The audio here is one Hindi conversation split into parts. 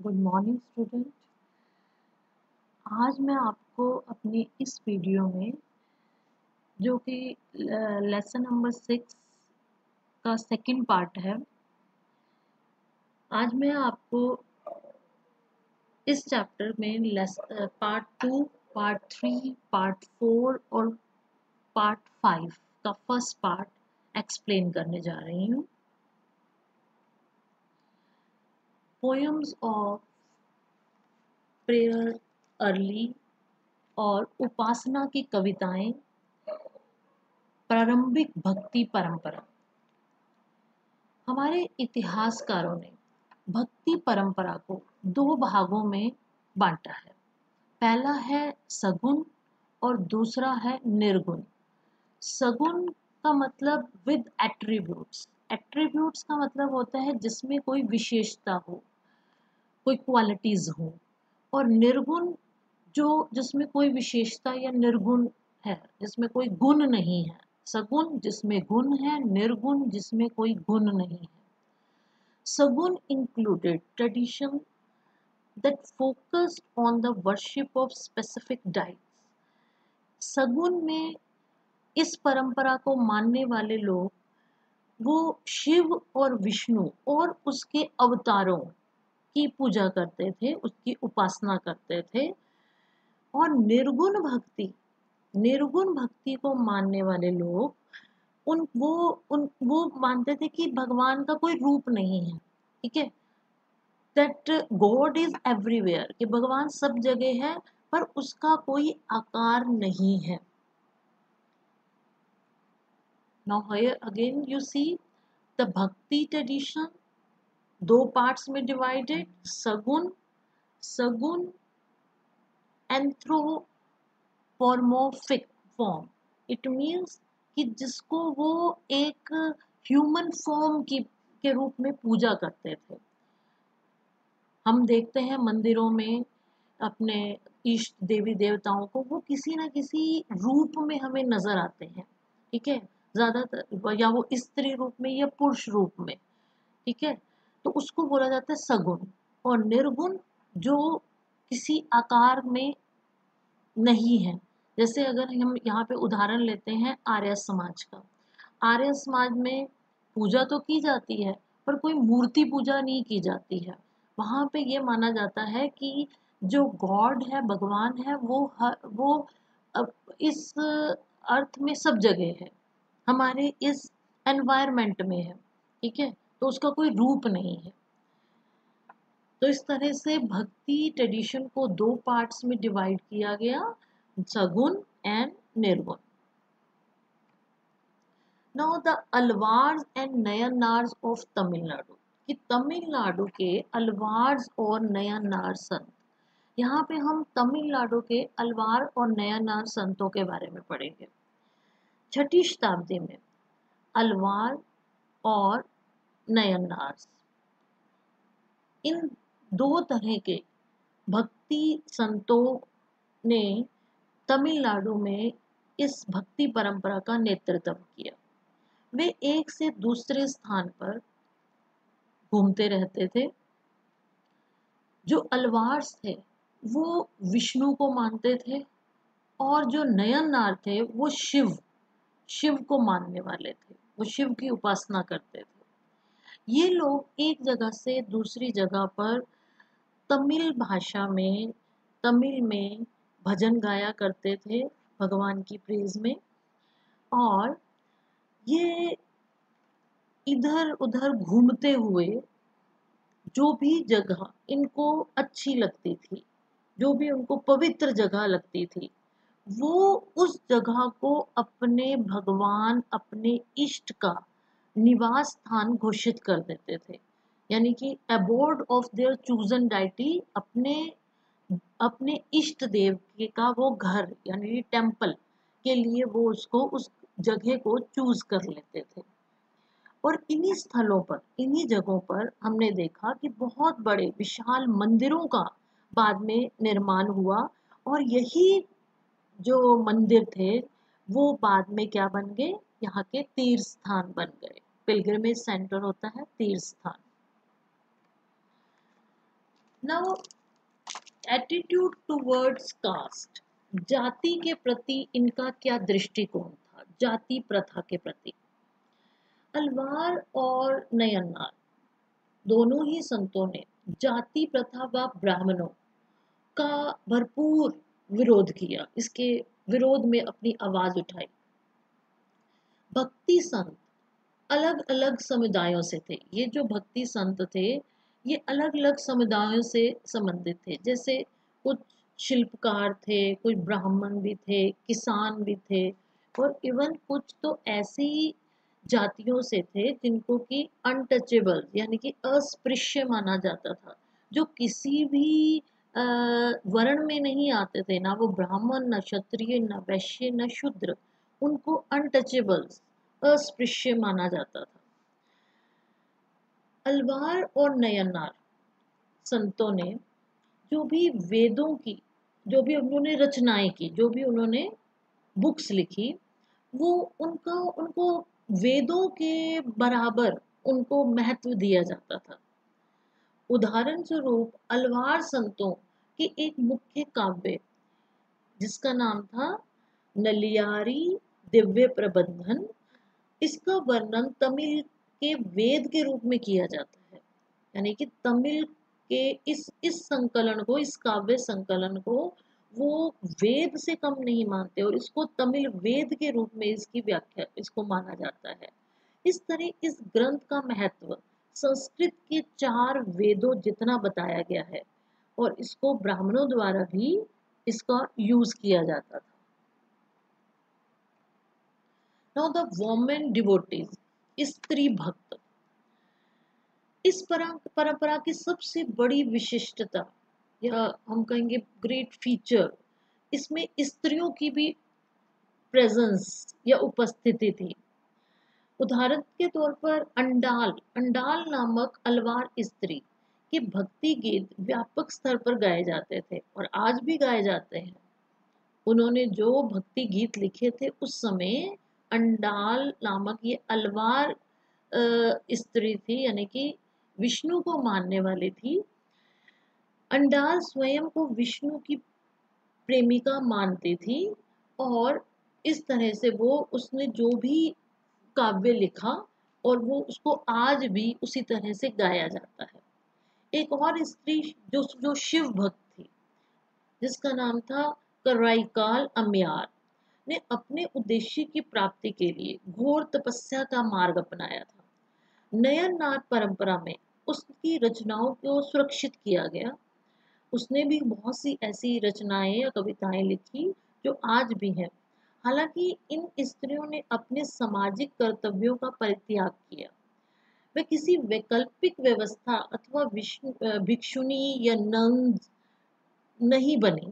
Good morning student. आज मैं आपको अपनी इस वीडियो में जो कि लेसन नंबर 6 का सेकंड पार्ट है, आज मैं आपको इस चैप्टर में पार्ट 2, पार्ट 3, पार्ट 4 और पार्ट 5 का फर्स्ट पार्ट एक्सप्लेन करने जा रही हूँ। पोएम्स ऑफ प्रेयर अर्ली और उपासना की कविताएं, प्रारंभिक भक्ति परंपरा। हमारे इतिहासकारों ने भक्ति परंपरा को दो भागों में बांटा है। पहला है सगुण और दूसरा है निर्गुण। सगुण का मतलब विद एट्रीब्यूट्स। एट्रीब्यूट्स का मतलब होता है जिसमें कोई विशेषता हो, कोई क्वालिटीज हो, और निर्गुण जिसमें कोई विशेषता या निर्गुण है, जिसमें कोई गुण नहीं है। सगुण जिसमें गुण है, निर्गुण जिसमें कोई गुण नहीं है। सगुण included tradition that focused on the worship of specific deities. सगुण में इस परंपरा को मानने वाले लोग वो शिव और विष्णु और उसके अवतारों की पूजा करते थे, उसकी उपासना करते थे। और निर्गुण भक्ति को मानने वाले लोग वो मानते थे कि भगवान का कोई रूप नहीं है। ठीक है, दैट गॉड इज एवरीवेयर, कि भगवान सब जगह है पर उसका कोई आकार नहीं है। Now here again you see the भक्ति ट्रेडिशन दो पार्ट्स में डिवाइडेड। सगुण एंथ्रोपोमॉर्फिक फॉर्म, इट मीन्स कि जिसको वो एक ह्यूमन फॉर्म के रूप में पूजा करते थे। हम देखते हैं मंदिरों में अपने इष्ट देवी देवताओं को, वो किसी ना किसी रूप में हमें नजर आते हैं। ठीक है, ज्यादातर या वो स्त्री रूप में या पुरुष रूप में। ठीक है, तो उसको बोला जाता है सगुण। और निर्गुण जो किसी आकार में नहीं है। जैसे अगर हम यहाँ पे उदाहरण लेते हैं आर्य समाज का। आर्य समाज में पूजा तो की जाती है पर कोई मूर्ति पूजा नहीं की जाती है। वहाँ पे ये माना जाता है कि जो गॉड है, भगवान है, वो इस अर्थ में सब जगह है, हमारे इस एनवायरमेंट में है। ठीक है, तो उसका कोई रूप नहीं है। तो इस तरह से भक्ति ट्रेडिशन को दो पार्ट्स में डिवाइड किया गया, saguna and nirguna. Now the Alvars and Nayanars of Tamil Nadu, कि तमिलनाडु के अलवार्स और नयनार संत। यहाँ पे हम तमिलनाडु के अलवार और नयनार संतों के बारे में पढ़ेंगे। 6वीं शताब्दी में अलवार और नयनार, इन दो तरह के भक्ति संतों ने तमिलनाडु में इस भक्ति परंपरा का नेतृत्व किया। वे एक से दूसरे स्थान पर घूमते रहते थे। जो अलवार्स थे वो विष्णु को मानते थे और जो नयननार थे वो शिव को मानने वाले थे, वो शिव की उपासना करते थे। ये लोग एक जगह से दूसरी जगह पर तमिल भाषा में, तमिल में भजन गाया करते थे भगवान की प्रेज में। और ये इधर उधर घूमते हुए जो भी जगह इनको अच्छी लगती थी, जो भी उनको पवित्र जगह लगती थी, वो उस जगह को अपने भगवान, अपने इष्ट का निवास स्थान घोषित कर देते थे। यानी कि abode of their chosen deity, अपने इष्ट देव का वो घर यानी टेम्पल के लिए वो उसको उस जगह को चूज कर लेते थे। और इन्हीं स्थलों पर, इन्हीं जगहों पर हमने देखा कि बहुत बड़े विशाल मंदिरों का बाद में निर्माण हुआ। और यही जो मंदिर थे वो बाद में क्या बन गए, यहाँ के तीर्थ स्थान बन गए। पिलग्रिमेज सेंटर होता है तीर्थ स्थान। नाउ एटीट्यूड टुवर्ड्स कास्ट, जाति के प्रति इनका क्या दृष्टिकोण था, जाति प्रथा के प्रति। अलवार और नयनार दोनों ही संतों ने जाति प्रथा व ब्राह्मणों का भरपूर विरोध किया, इसके विरोध में अपनी आवाज उठाई। भक्ति संत अलग अलग समुदायों से थे, ये जो भक्ति संत थे ये अलग अलग समुदायों से संबंधित थे। जैसे कुछ शिल्पकार थे, कुछ ब्राह्मण भी थे, किसान भी थे, और इवन कुछ तो ऐसी जातियों से थे जिनको कि अनटचेबल यानी कि अस्पृश्य माना जाता था, जो किसी भी वर्ण में नहीं आते थे, ना वो ब्राह्मण, न क्षत्रिय, न वैश्य, न शूद्र, उनको अनटचेबल अस्पृश्य माना जाता था। अलवार और नयनार संतों ने जो भी वेदों की, जो भी उन्होंने रचनाएं की, जो भी उन्होंने बुक्स लिखी, वो उनको वेदों के बराबर उनको महत्व दिया जाता था। उदाहरण स्वरूप अलवार संतों के एक मुख्य काव्य जिसका नाम था नलियारी दिव्य प्रबंधन, इसका वर्णन तमिल के वेद के रूप में किया जाता है। यानी कि तमिल के इस संकलन को, इस काव्य संकलन को वो वेद से कम नहीं मानते और इसको तमिल वेद के रूप में इसकी व्याख्या, इसको माना जाता है। इस तरह इस ग्रंथ का महत्व संस्कृत के 4 वेदों जितना बताया गया है, और इसको ब्राह्मणों द्वारा भी इसका यूज किया जाता था। नाउ द वोमेन डिवोटीज, स्त्री भक्त, इस परंपरा की सबसे बड़ी विशिष्टता या हम कहेंगे ग्रेट फीचर, इसमें स्त्रियों की भी प्रेजेंस या उपस्थिति थी। उदाहरण के तौर पर अंडाल नामक अलवार स्त्री के भक्ति गीत व्यापक स्तर पर गाए जाते थे और आज भी गाए जाते हैं। उन्होंने जो भक्ति गीत लिखे थे उस समय, अंडाल नामक ये अलवार स्त्री थी, यानी कि विष्णु को मानने वाली थी। अंडाल स्वयं को विष्णु की प्रेमिका मानती थी और इस तरह से वो, उसने जो भी काव्य लिखा और वो उसको आज भी उसी तरह से गाया जाता है। एक और स्त्री जो शिव भक्त थी, जिसका नाम था कराईकाल अम्यार, ने अपने उद्देश्य की प्राप्ति के लिए घोर तपस्या का मार्ग अपनाया था। नयननाथ परंपरा में उसकी रचनाओं को सुरक्षित किया गया। उसने भी बहुत सी ऐसी रचनाएं या कविताएं लिखी जो आज भी हैं। हालांकि इन स्त्रियों ने अपने सामाजिक कर्तव्यों का परित्याग किया। वे किसी वैकल्पिक व्यवस्था अथवा भिक्षुनी या नन नहीं बनी।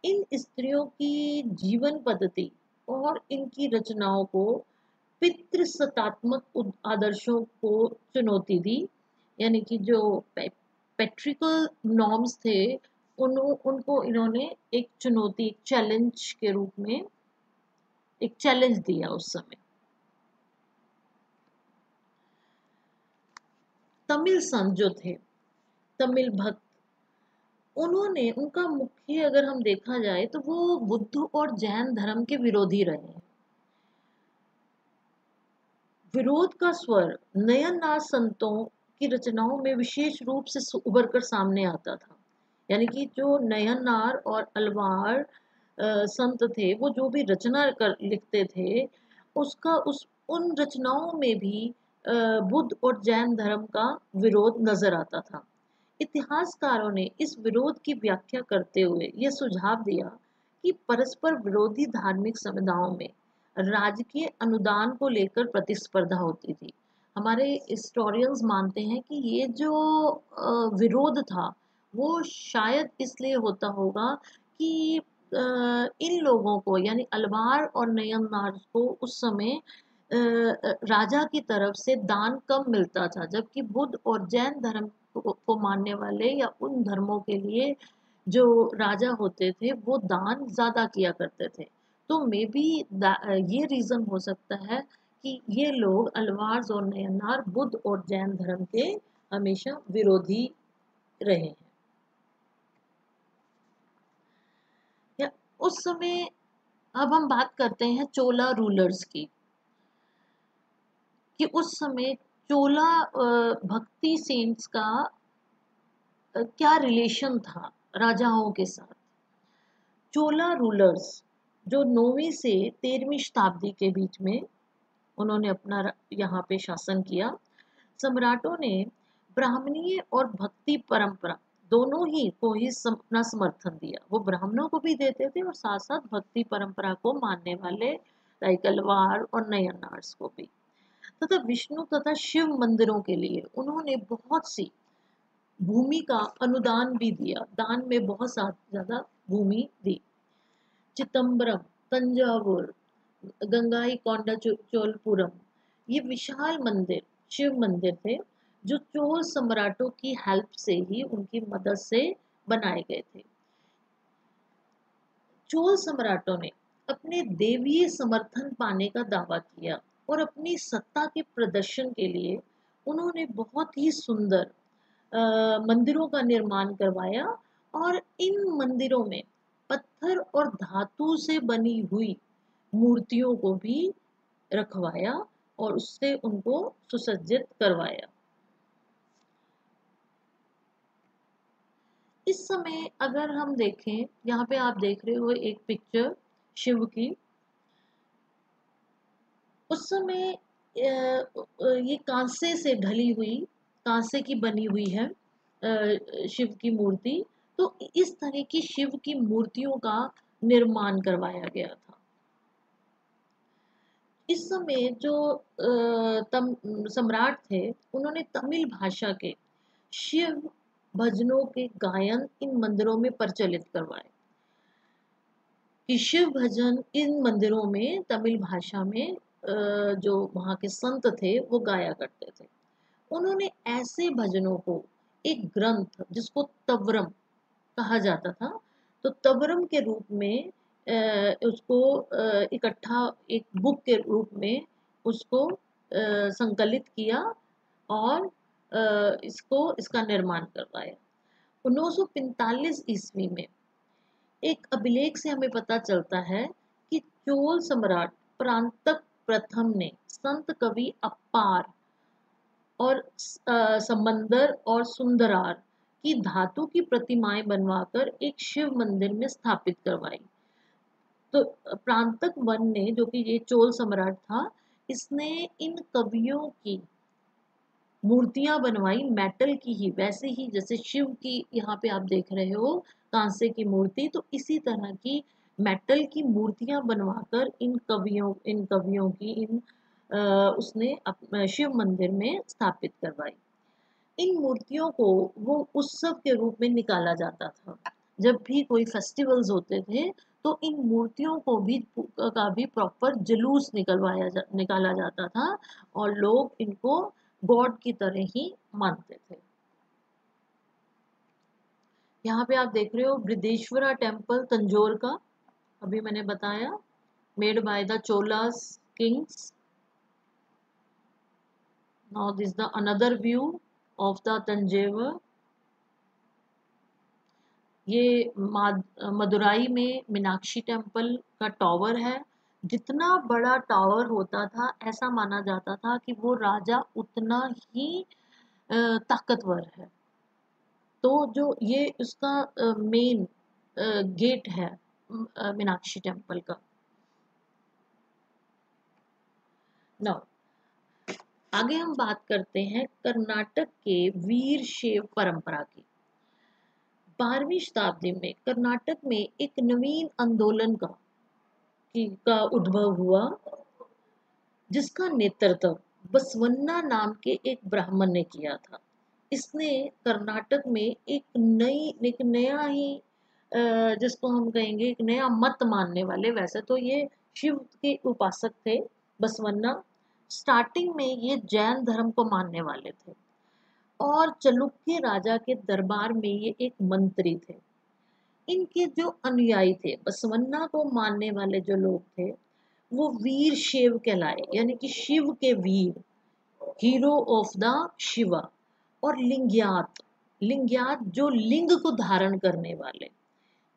इन स्त्रियों की जीवन पद्धति और इनकी रचनाओं को पितृसत्तात्मक आदर्शों को चुनौती दी, यानी कि जो पैट्रिकल नॉर्म्स थे उनको इन्होंने एक चुनौती, एक चैलेंज के रूप में एक चैलेंज दिया उस समय। तमिल संत जो थे, तमिल भक्त, उन्होंने, उनका मुख्य अगर हम देखा जाए तो वो बुद्ध और जैन धर्म के विरोधी रहे हैं। विरोध का स्वर नयननाथ संतों की रचनाओं में विशेष रूप से उभर कर सामने आता था। यानी कि जो नयननार और अलवार संत थे, वो जो भी रचना कर लिखते थे, उन रचनाओं में भी बुद्ध और जैन धर्म का विरोध नजर आता था। इतिहासकारों ने इस विरोध की व्याख्या करते हुए यह सुझाव दिया कि परस्पर विरोधी धार्मिक समुदायों में राजकीय अनुदान को लेकर प्रतिस्पर्धा होती थी। हमारे हिस्टोरियंस मानते हैं कि ये जो विरोध था वो शायद इसलिए होता होगा कि इन लोगों को, यानी अलवार और नयननार को उस समय राजा की तरफ से दान कम मिलता था, जबकि बुद्ध और जैन धर्म को मानने वाले या उन धर्मों के लिए जो राजा होते थे वो दान ज़्यादा किया करते थे। तो मे बी ये रीज़न हो सकता है कि ये लोग अलवार और नयननार बुद्ध और जैन धर्म के हमेशा विरोधी रहे हैं। उस समय, अब हम बात करते हैं चोला रूलर्स की, कि उस समय चोला भक्ति सेंट्स का क्या रिलेशन था राजाओं के साथ। चोला रूलर्स जो 9वीं से 13वीं शताब्दी के बीच में उन्होंने अपना यहाँ पे शासन किया। सम्राटों ने ब्राह्मणीय और भक्ति परंपरा दोनों ही को ही अपना समर्थन दिया। वो ब्राह्मणों को भी देते थे और साथ साथ भक्ति परंपरा को मानने वाले राइकलवार और नयनार्स को भी। तथा विष्णु तथा शिव मंदिरों के लिए उन्होंने बहुत सी भूमि का अनुदान भी दिया, दान में बहुत ज्यादा भूमि दी। चिदम्बरम, तंजावुर, गंगाई कोंडा चोलपुरम, ये विशाल मंदिर शिव मंदिर थे जो चोल सम्राटों की हेल्प से ही, उनकी मदद से बनाए गए थे। चोल सम्राटों ने अपने देवीय समर्थन पाने का दावा किया और अपनी सत्ता के प्रदर्शन के लिए उन्होंने बहुत ही सुंदर मंदिरों का निर्माण करवाया और इन मंदिरों में पत्थर और धातु से बनी हुई मूर्तियों को भी रखवाया और उससे उनको सुसज्जित करवाया। इस समय अगर हम देखें, यहाँ पे आप देख रहे हो एक पिक्चर शिव की। उस समय ये कांसे से ढली हुई, कांसे की बनी हुई है शिव की मूर्ति। तो इस तरह की शिव की मूर्तियों का निर्माण करवाया गया था। इस समय जो सम्राट थे उन्होंने तमिल भाषा के शिव भजनों के गायन इन मंदिरों में प्रचलित करवाए, कि शिव भजन इन मंदिरों में तमिल भाषा में जो वहाँ के संत थे वो गाया करते थे। उन्होंने ऐसे भजनों को एक ग्रंथ जिसको तवरम कहा जाता था, तो तवरम के रूप में उसको इकट्ठा एक बुक के रूप में उसको संकलित किया और इसका निर्माण करवाया। 1945 ईस्वी में एक अभिलेख से हमें पता चलता है कि चोल सम्राट प्रांतक प्रथम ने संत कवि अप्पार और समंदर और सुंदरार की धातु की प्रतिमाएं बनवाकर एक शिव मंदिर में स्थापित करवाई। तो प्रांतक वन ने, जो कि ये चोल सम्राट था, इसने इन कवियों की मूर्तियां बनवाई मेटल की ही, वैसे ही जैसे शिव की यहाँ पे आप देख रहे हो कांसे की मूर्ति, तो इसी तरह की मेटल की मूर्तियां बनवाकर इन कवियों की उसने शिव मंदिर में स्थापित करवाई। इन मूर्तियों को वो उत्सव के रूप में निकाला जाता था। जब भी कोई फेस्टिवल्स होते थे तो इन मूर्तियों को भी का भी प्रॉपर जुलूस निकाला जाता था और लोग इनको गॉड की तरह ही मानते थे। यहाँ पे आप देख रहे हो बृहदेश्वरा टेम्पल तंजौर का, अभी मैंने बताया, made by the Cholas Kings. Now this the another view of the Thanjavur. ये मदुराई में मीनाक्षी टेम्पल का टॉवर है। जितना बड़ा टावर होता था ऐसा माना जाता था कि वो राजा उतना ही ताकतवर है। तो जो ये उसका मेन गेट है मीनाक्षी टेम्पल का। नाउ आगे हम बात करते हैं कर्नाटक के वीर शैव परंपरा की। 12वीं शताब्दी में कर्नाटक में एक नवीन आंदोलन का उद्भव हुआ, जिसका नेतृत्व बसवन्ना नाम के एक ब्राह्मण ने किया था। इसने कर्नाटक में एक नया ही जिसको हम कहेंगे एक नया मत मानने वाले, वैसे तो ये शिव के उपासक थे बसवन्ना। स्टार्टिंग में ये जैन धर्म को मानने वाले थे और चालुक्य राजा के दरबार में ये एक मंत्री थे। इनके जो अनुयायी थे, बसवन्ना को मानने वाले जो लोग थे, वो वीर शैव कहलाए, यानी कि शिव के वीर, हीरो ऑफ द शिवा। और लिंग्यात जो लिंग को धारण करने वाले,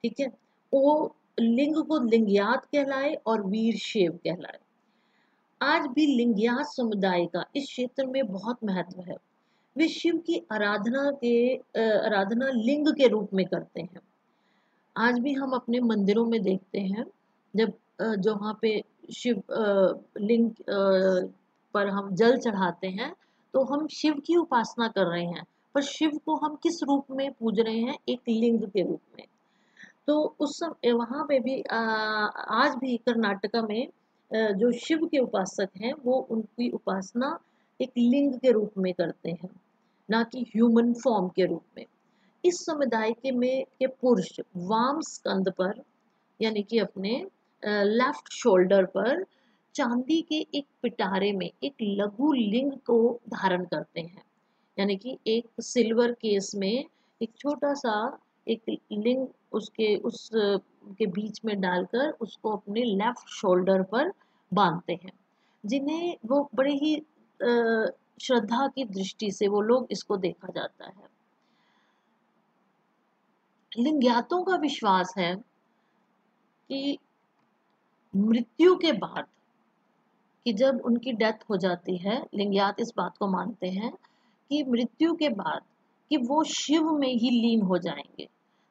ठीक है, वो लिंग को लिंगयात कहलाए और वीर शैव कहलाए। आज भी लिंगयात समुदाय का इस क्षेत्र में बहुत महत्व है। वे शिव की आराधना लिंग के रूप में करते हैं। आज भी हम अपने मंदिरों में देखते हैं, जब जहाँ पे शिव लिंग पर हम जल चढ़ाते हैं तो हम शिव की उपासना कर रहे हैं, पर शिव को हम किस रूप में पूज रहे हैं? एक लिंग के रूप में। तो उस समय वहाँ पे भी आज भी कर्नाटका में जो शिव के उपासक हैं वो उनकी उपासना एक लिंग के रूप में करते हैं, ना कि ह्यूमन फॉर्म के रूप में। इस समुदाय के पुरुष वाम स्कंद पर, यानी कि अपने लेफ्ट शोल्डर पर चांदी के एक पिटारे में एक लघु लिंग को धारण करते हैं, यानी कि एक सिल्वर केस में एक छोटा सा एक लिंग के बीच में डालकर उसको अपने लेफ्ट शोल्डर पर बांधते हैं, जिन्हें वो बड़े ही श्रद्धा की दृष्टि से वो लोग इसको देखा जाता है। लिंगयातों का विश्वास है कि मृत्यु के बाद, कि जब उनकी डेथ हो जाती है, लिंगयात इस बात को मानते हैं कि मृत्यु के बाद कि वो शिव में ही लीन हो जाएंगे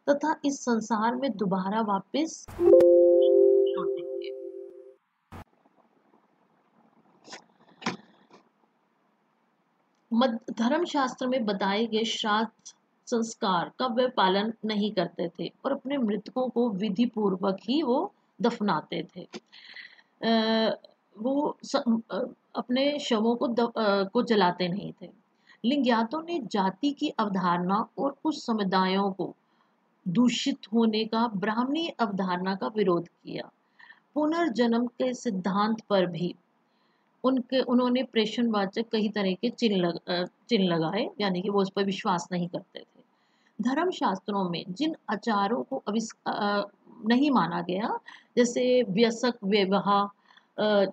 तथा इस संसार में दोबारा वापस लौटेंगे। धर्मशास्त्र में बताए गए श्राद्ध संस्कार का वे पालन नहीं करते थे और अपने मृतकों को विधि पूर्वक ही वो दफनाते थे। वो अपने शवों को जलाते नहीं थे। लिंगयातों ने जाति की अवधारणा और कुछ समुदायों को दूषित होने का ब्राह्मणी अवधारणा का विरोध किया। पुनर्जन्म के सिद्धांत पर भी उन्होंने प्रेषणवाचक कई तरह के चिन्ह लगाए, यानी कि वो उस पर विश्वास नहीं करते थे। धर्मशास्त्रों में जिन आचारों को नहीं माना गया, जैसे व्यसक विवाह,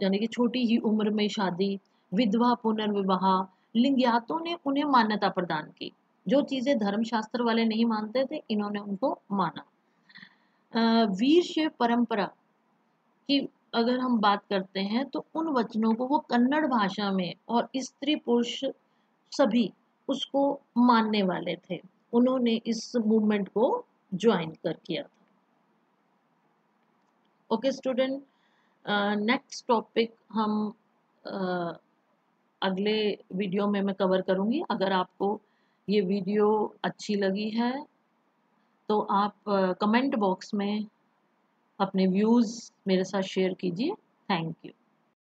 यानी कि छोटी ही उम्र में शादी, विधवा पुनर्विवाह, लिंगयातों ने उन्हें मान्यता प्रदान की। जो चीजें धर्मशास्त्र वाले नहीं मानते थे, इन्होंने उनको माना। वीर शैव परंपरा की अगर हम बात करते हैं तो उन वचनों को वो कन्नड़ भाषा में, और स्त्री पुरुष सभी उसको मानने वाले थे। उन्होंने इस मूवमेंट को ज्वाइन किया था। ओके स्टूडेंट, नेक्स्ट टॉपिक हम अगले वीडियो में मैं कवर करूँगी। अगर आपको ये वीडियो अच्छी लगी है तो आप कमेंट बॉक्स में अपने व्यूज़ मेरे साथ शेयर कीजिए। Thank you.